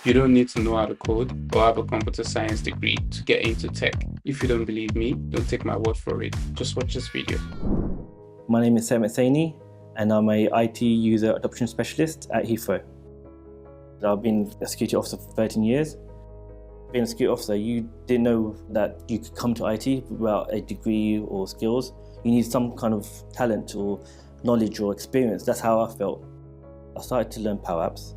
You don't need to know how to code or have a computer science degree to get into tech. If you don't believe me, don't take my word for it. Just watch this video. My name is Sam Saini, and I'm a IT user adoption specialist at Heathrow. I've been a security officer for 13 years. Being a security officer, you didn't know that you could come to IT without a degree or skills. You need some kind of talent or knowledge or experience. That's how I felt. I started to learn Power Apps,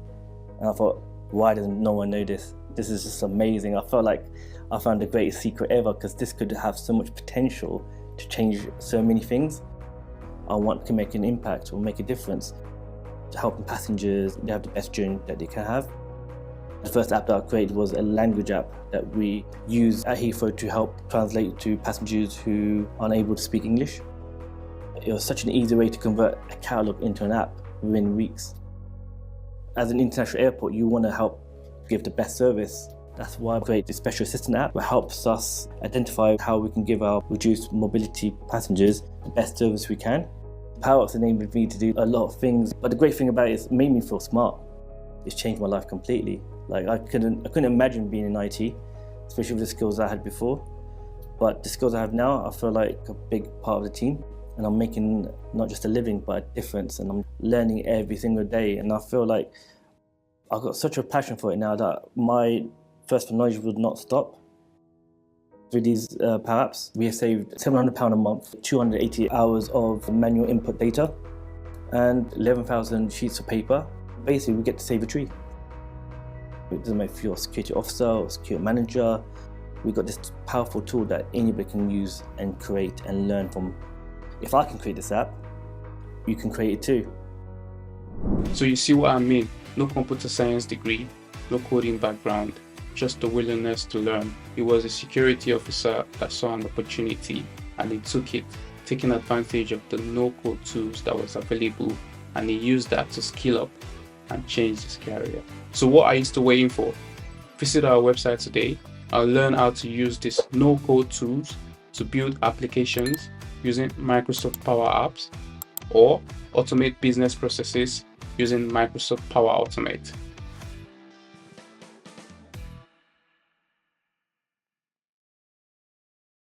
and I thought, why doesn't no one know this? This is just amazing. I felt like I found the greatest secret ever, because this could have so much potential to change so many things. I want to make an impact or make a difference to helping passengers to have the best journey that they can have. The first app that I created was a language app that we use at Heathrow to help translate to passengers who aren't able to speak English. It was such an easy way to convert a catalogue into an app within weeks. As an international airport, you want to help give the best service. That's why I created the Special Assistant app that helps us identify how we can give our reduced mobility passengers the best service we can. Power Apps enabled me to do a lot of things, but the great thing about it is it made me feel smart. It's changed my life completely. Like I couldn't imagine being in IT, especially with the skills I had before. But the skills I have now, I feel like a big part of the team, and I'm making not just a living, but a difference, and I'm learning every single day. And I feel like I've got such a passion for it now that my thirst for knowledge would not stop. Through these Power Apps, we have saved £700 a month, 280 hours of manual input data, and 11,000 sheets of paper. Basically, we get to save a tree. It doesn't matter if you're a security officer or security manager, we've got this powerful tool that anybody can use and create and learn from. If I can create this app, you can create it too. So you see what I mean? No computer science degree, no coding background, just the willingness to learn. He was a security officer that saw an opportunity and he took it, taking advantage of the no-code tools that was available, and he used that to skill up and change his career. So what are you still waiting for? Visit our website today and learn how to use these no-code tools to build applications using Microsoft Power Apps, or automate business processes using Microsoft Power Automate.